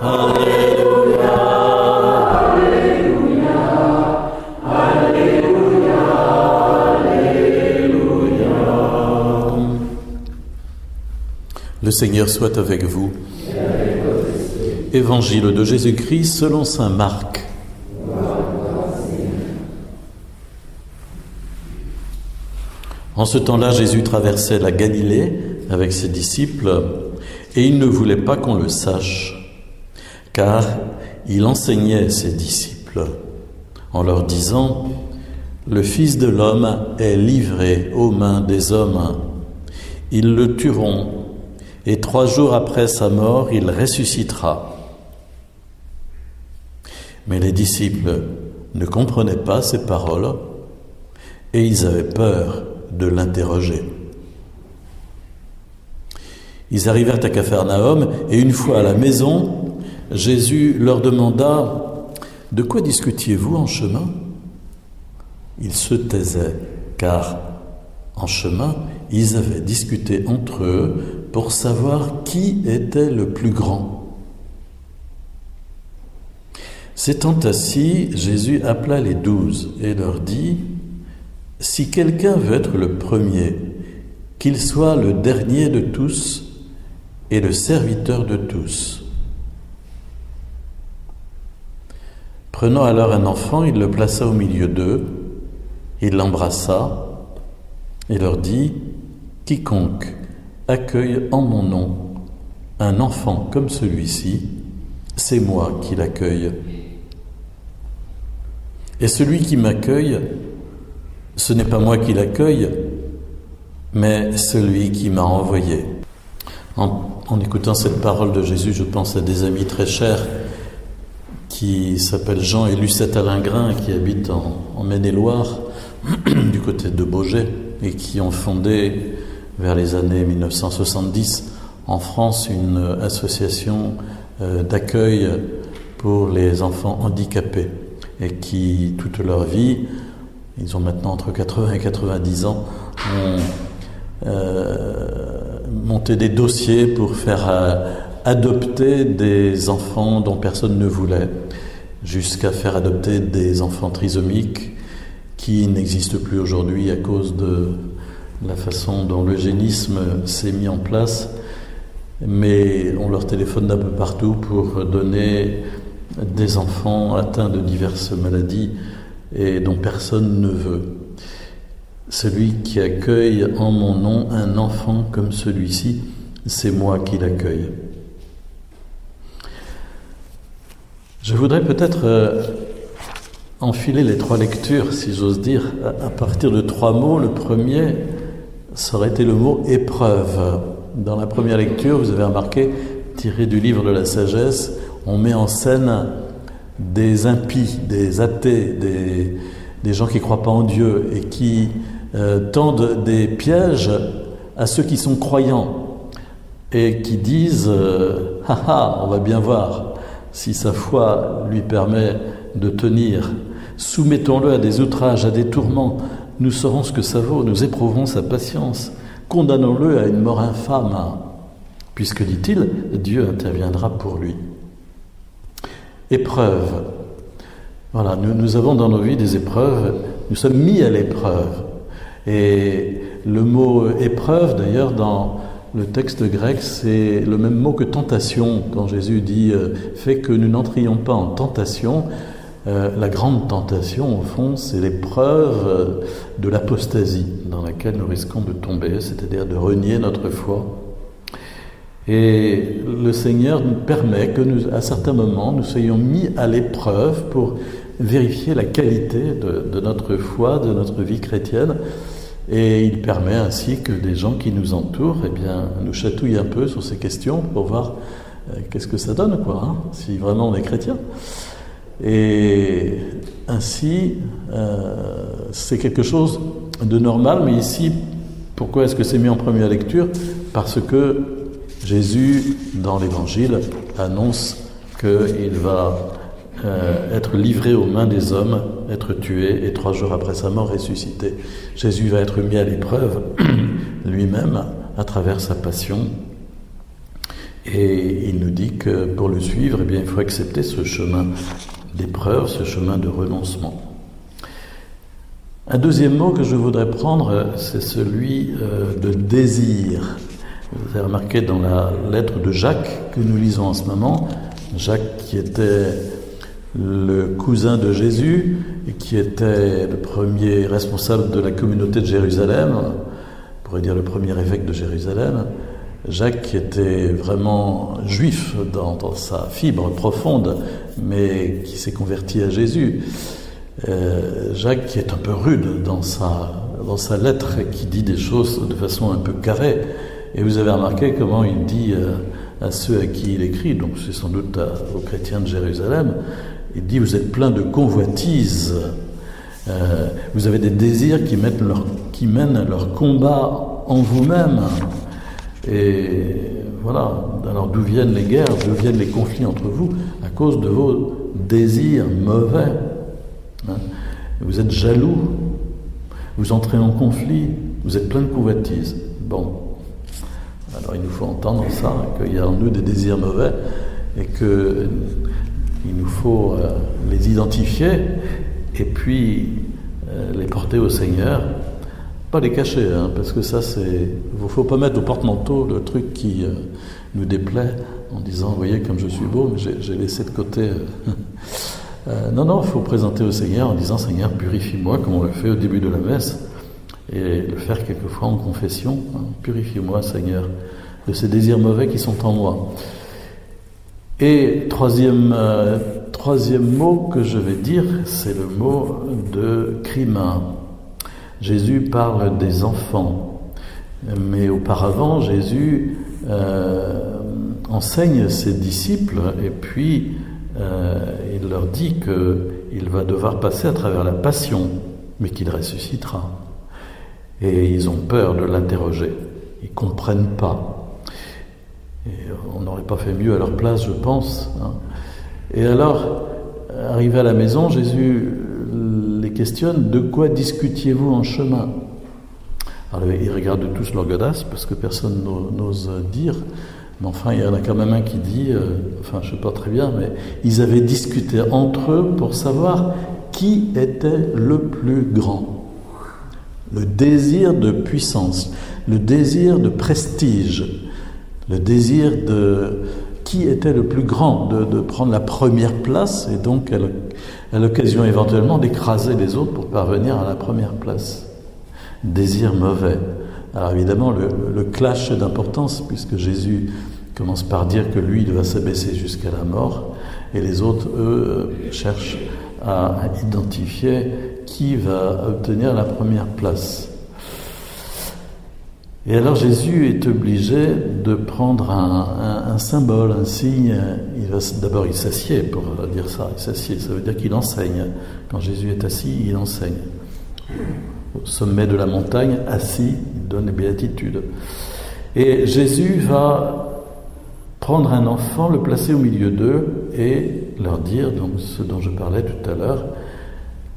Le Seigneur soit avec vous. Évangile de Jésus-Christ selon saint Marc. En ce temps-là, Jésus traversait la Galilée avec ses disciples et il ne voulait pas qu'on le sache, car il enseignait ses disciples en leur disant « Le Fils de l'homme est livré aux mains des hommes. Ils le tueront. Et 3 jours après sa mort, il ressuscitera. » Mais les disciples ne comprenaient pas ces paroles et ils avaient peur de l'interroger. Ils arrivèrent à Capharnaüm et une fois à la maison, Jésus leur demanda « De quoi discutiez-vous en chemin ?» Ils se taisaient car en chemin, ils avaient discuté entre eux pour savoir qui était le plus grand. S'étant assis, Jésus appela les 12 et leur dit « Si quelqu'un veut être le premier, qu'il soit le dernier de tous et le serviteur de tous. » Prenant alors un enfant, il le plaça au milieu d'eux, il l'embrassa et leur dit « Quiconque accueille en mon nom un enfant comme celui-ci, c'est moi qui l'accueille. Et celui qui m'accueille, ce n'est pas moi qui l'accueille, mais celui qui m'a envoyé. » En écoutant cette parole de Jésus, je pense à des amis très chers qui s'appellent Jean et Lucette Alingrin, qui habitent en Maine-et-Loire, du côté de Baugé, et qui ont fondé vers les années 1970 en France une association d'accueil pour les enfants handicapés et qui, toute leur vie, ils ont maintenant entre 80 et 90 ans, ont monté des dossiers pour faire adopter des enfants dont personne ne voulait, jusqu'à faire adopter des enfants trisomiques qui n'existent plus aujourd'hui à cause de la façon dont l'eugénisme s'est mis en place, mais on leur téléphone d'un peu partout pour donner des enfants atteints de diverses maladies et dont personne ne veut. Celui qui accueille en mon nom un enfant comme celui-ci, c'est moi qui l'accueille. Je voudrais peut-être enfiler les 3 lectures, si j'ose dire, à partir de 3 mots. Le premier, ça aurait été le mot « épreuve ». Dans la première lecture, vous avez remarqué, tiré du livre de la sagesse, on met en scène des impies, des athées, des gens qui ne croient pas en Dieu et qui tendent des pièges à ceux qui sont croyants et qui disent « Ha ha, on va bien voir si sa foi lui permet de tenir. Soumettons-le à des outrages, à des tourments. Nous saurons ce que ça vaut, nous éprouverons sa patience. Condamnons-le à une mort infâme, puisque, dit-il, Dieu interviendra pour lui. » Épreuve. Voilà, nous avons dans nos vies des épreuves, nous sommes mis à l'épreuve. Et le mot épreuve, d'ailleurs, dans le texte grec, c'est le même mot que tentation. Quand Jésus dit « fait que nous n'entrions pas en tentation », la grande tentation, au fond, c'est l'épreuve de l'apostasie dans laquelle nous risquons de tomber, c'est-à-dire de renier notre foi. Et le Seigneur nous permet que à certains moments, nous soyons mis à l'épreuve pour vérifier la qualité de notre foi, de notre vie chrétienne. Et il permet ainsi que des gens qui nous entourent nous chatouillent un peu sur ces questions pour voir qu'est-ce que ça donne, si vraiment on est chrétien. Et ainsi, c'est quelque chose de normal, mais ici, pourquoi est-ce que c'est mis en première lecture ? Parce que Jésus, dans l'Évangile, annonce qu'il va être livré aux mains des hommes, être tué, et 3 jours après sa mort, ressuscité. Jésus va être mis à l'épreuve lui-même à travers sa passion. Et il nous dit que pour le suivre, eh bien, il faut accepter ce chemin d'épreuve, ce chemin de renoncement. Un deuxième mot que je voudrais prendre, c'est celui de désir. Vous avez remarqué dans la lettre de Jacques que nous lisons en ce moment, Jacques qui était le cousin de Jésus et qui était le premier responsable de la communauté de Jérusalem, on pourrait dire le premier évêque de Jérusalem, Jacques qui était vraiment juif dans sa fibre profonde, mais qui s'est converti à Jésus. Jacques qui est un peu rude dans sa lettre et qui dit des choses de façon un peu carrée. Et vous avez remarqué comment il dit à ceux à qui il écrit, donc c'est sans doute aux chrétiens de Jérusalem, il dit: vous êtes pleins de convoitises, vous avez des désirs qui mènent leur combat en vous-même. Et voilà, alors d'où viennent les guerres, d'où viennent les conflits entre vous? À cause de vos désirs mauvais. Vous êtes jaloux, vous entrez en conflit, vous êtes plein de convoitises. Bon, alors il nous faut entendre ça, qu'il y a en nous des désirs mauvais et qu'il nous faut les identifier et puis les porter au Seigneur. Pas les cacher, parce que ça c'est... Il ne faut pas mettre au porte-manteau le truc qui nous déplaît en disant: vous voyez comme je suis beau, mais j'ai laissé de côté... Non, il faut présenter au Seigneur en disant: Seigneur, purifie-moi, comme on le fait au début de la messe, et le faire quelquefois en confession. Purifie-moi, Seigneur, de ces désirs mauvais qui sont en moi. Et troisième mot que je vais dire, c'est le mot de crime. Jésus parle des enfants, mais auparavant, Jésus enseigne ses disciples, et puis il leur dit qu'il va devoir passer à travers la passion, mais qu'il ressuscitera. Et ils ont peur de l'interroger, ils ne comprennent pas. Et on n'aurait pas fait mieux à leur place, je pense. Et alors, arrivé à la maison, Jésus les questionne: de quoi discutiez-vous en chemin? Alors ils regardent tous leur godasse, parce que personne n'ose dire. Mais enfin, il y en a quand même un qui dit, je ne sais pas très bien, mais ils avaient discuté entre eux pour savoir qui était le plus grand. Le désir de puissance, le désir de prestige, le désir de qui était le plus grand, de prendre la première place, et donc à l'occasion éventuellement d'écraser les autres pour parvenir à la première place. Désir mauvais. Alors évidemment, le clash est d'importance, puisque Jésus commence par dire que lui, il va s'abaisser jusqu'à la mort, et les autres, eux, cherchent à identifier qui va obtenir la première place. Et alors Jésus est obligé de prendre un symbole, un signe. D'abord il s'assied pour dire ça. Il s'assied, ça veut dire qu'il enseigne. Quand Jésus est assis, il enseigne. Au sommet de la montagne, assis, il donne les béatitudes. Et Jésus va prendre un enfant, le placer au milieu d'eux et leur dire, donc ce dont je parlais tout à l'heure: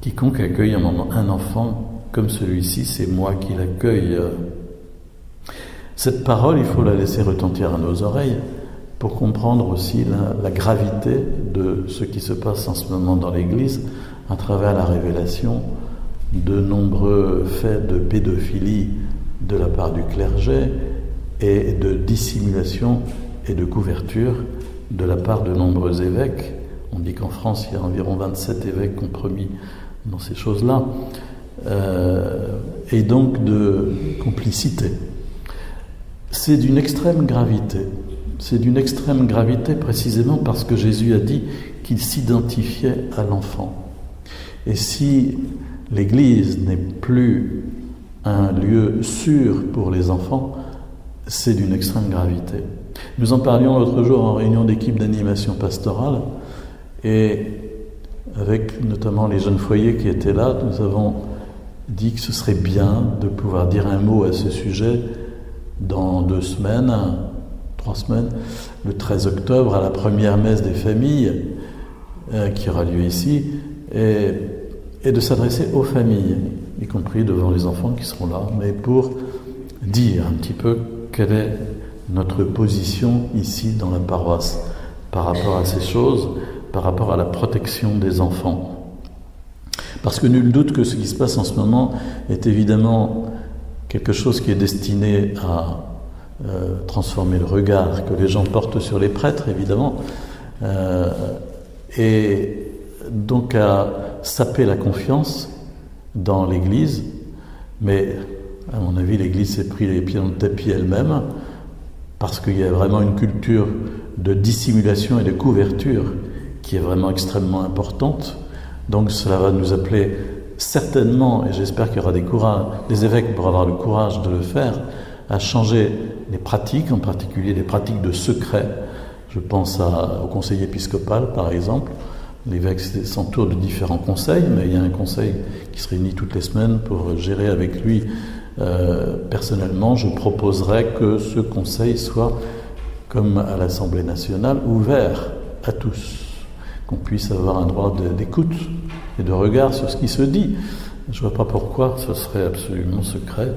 quiconque accueille un enfant comme celui-ci, c'est moi qui l'accueille. Cette parole, il faut la laisser retentir à nos oreilles pour comprendre aussi la gravité de ce qui se passe en ce moment dans l'Église à travers la révélation de nombreux faits de pédophilie de la part du clergé et de dissimulation et de couverture de la part de nombreux évêques. On dit qu'en France, il y a environ 27 évêques compromis dans ces choses-là, et donc de complicité. C'est d'une extrême gravité. C'est d'une extrême gravité précisément parce que Jésus a dit qu'il s'identifiait à l'enfant. Et si l'Église n'est plus un lieu sûr pour les enfants, c'est d'une extrême gravité. Nous en parlions l'autre jour en réunion d'équipe d'animation pastorale, et avec notamment les jeunes foyers qui étaient là, nous avons dit que ce serait bien de pouvoir dire un mot à ce sujet dans 2 semaines, 3 semaines, le 13 octobre, à la première messe des familles qui aura lieu ici, et de s'adresser aux familles, y compris devant les enfants qui seront là, mais pour dire un petit peu quelle est notre position ici dans la paroisse par rapport à ces choses, par rapport à la protection des enfants. Parce que nul doute que ce qui se passe en ce moment est évidemment quelque chose qui est destiné à transformer le regard que les gens portent sur les prêtres, évidemment, et donc à saper la confiance dans l'Église. Mais à mon avis, l'Église s'est pris les pieds dans le tapis elle-même, parce qu'il y a vraiment une culture de dissimulation et de couverture qui est vraiment extrêmement importante. Donc cela va nous appeler certainement, et j'espère qu'il y aura des évêques pour avoir le courage de le faire, à changer les pratiques, en particulier les pratiques de secret. Je pense au conseil épiscopal, par exemple. L'évêque s'entoure de différents conseils, mais il y a un conseil qui se réunit toutes les semaines pour gérer avec lui. Personnellement, je proposerais que ce conseil soit, comme à l'Assemblée nationale, ouvert à tous, qu'on puisse avoir un droit d'écoute et de regard sur ce qui se dit. Je ne vois pas pourquoi ce serait absolument secret.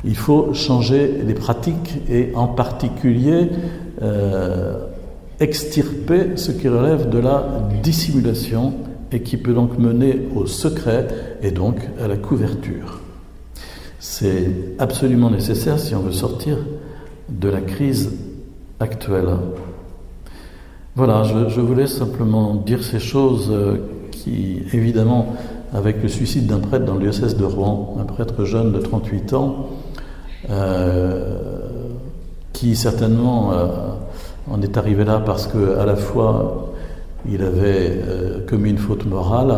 Il faut changer les pratiques et en particulier extirper ce qui relève de la dissimulation et qui peut donc mener au secret et donc à la couverture. C'est absolument nécessaire si on veut sortir de la crise actuelle. Voilà, je voulais simplement dire ces choses qui, évidemment, avec le suicide d'un prêtre dans le diocèse de Rouen, un prêtre jeune de 38 ans, qui certainement en est arrivé là parce qu'à la fois il avait commis une faute morale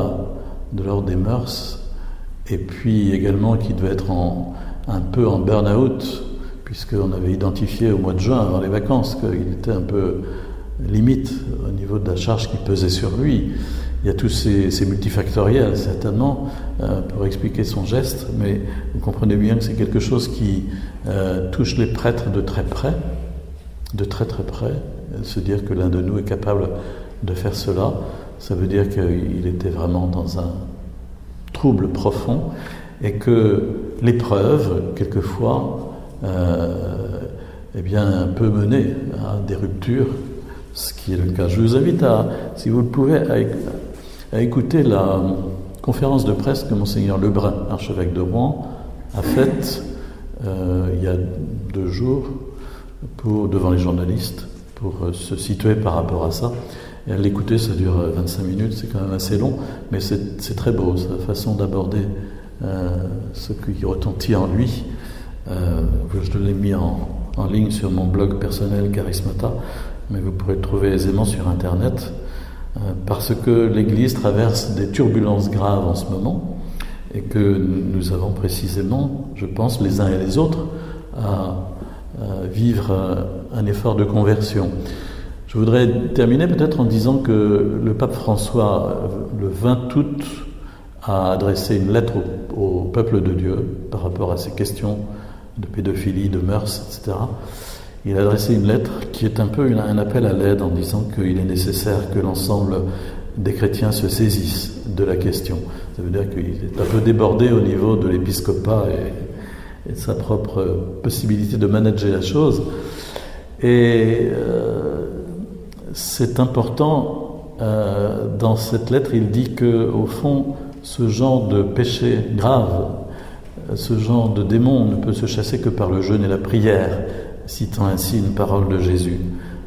de l'ordre des mœurs, et puis également qui devait être un peu en burn-out, puisqu'on avait identifié au mois de juin, avant les vacances, qu'il était un peu limite au niveau de la charge qui pesait sur lui. Il y a tous ces multifactoriels, certainement, pour expliquer son geste, mais vous comprenez bien que c'est quelque chose qui touche les prêtres de très près, de très très près. Se dire que l'un de nous est capable de faire cela, ça veut dire qu'il était vraiment dans un trouble profond, et que l'épreuve, quelquefois, eh bien, peut mener à des ruptures, ce qui est le cas. Je vous invite si vous le pouvez, à écouter la conférence de presse que Monseigneur Lebrun, archevêque de Rouen, a faite il y a 2 jours devant les journalistes pour se situer par rapport à ça. Et à l'écouter, ça dure 25 minutes, c'est quand même assez long, mais c'est très beau, sa façon d'aborder ce qui retentit en lui. Je l'ai mis en ligne sur mon blog personnel Charismata, mais vous pourrez le trouver aisément sur Internet, parce que l'Église traverse des turbulences graves en ce moment, et que nous avons précisément, je pense, les uns et les autres, à vivre un effort de conversion. Je voudrais terminer peut-être en disant que le pape François, le 20 août, a adressé une lettre au peuple de Dieu par rapport à ces questions de pédophilie, de mœurs, etc. Il a adressé une lettre qui est un peu un appel à l'aide en disant qu'il est nécessaire que l'ensemble des chrétiens se saisissent de la question. Ça veut dire qu'il est un peu débordé au niveau de l'épiscopat et de sa propre possibilité de manager la chose. Et c'est important, dans cette lettre, il dit que, au fond, ce genre de péché grave, ce genre de démon ne peut se chasser que par le jeûne et la prière, citant ainsi une parole de Jésus,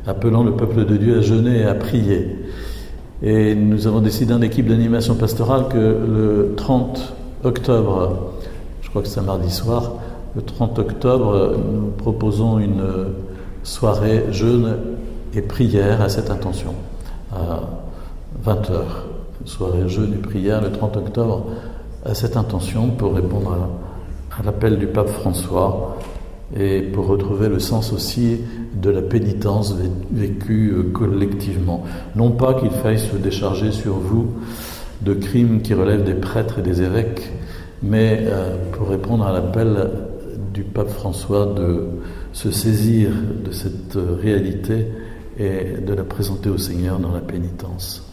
appelant le peuple de Dieu à jeûner et à prier. Et nous avons décidé en équipe d'animation pastorale que le 30 octobre, je crois que c'est un mardi soir, le 30 octobre, nous proposons une soirée jeûne et prière à cette intention, à 20h. Soirée jeûne et prière le 30 octobre à cette intention pour répondre à l'appel du pape François et pour retrouver le sens aussi de la pénitence vécue collectivement. Non pas qu'il faille se décharger sur vous de crimes qui relèvent des prêtres et des évêques, mais pour répondre à l'appel du pape François de se saisir de cette réalité et de la présenter au Seigneur dans la pénitence.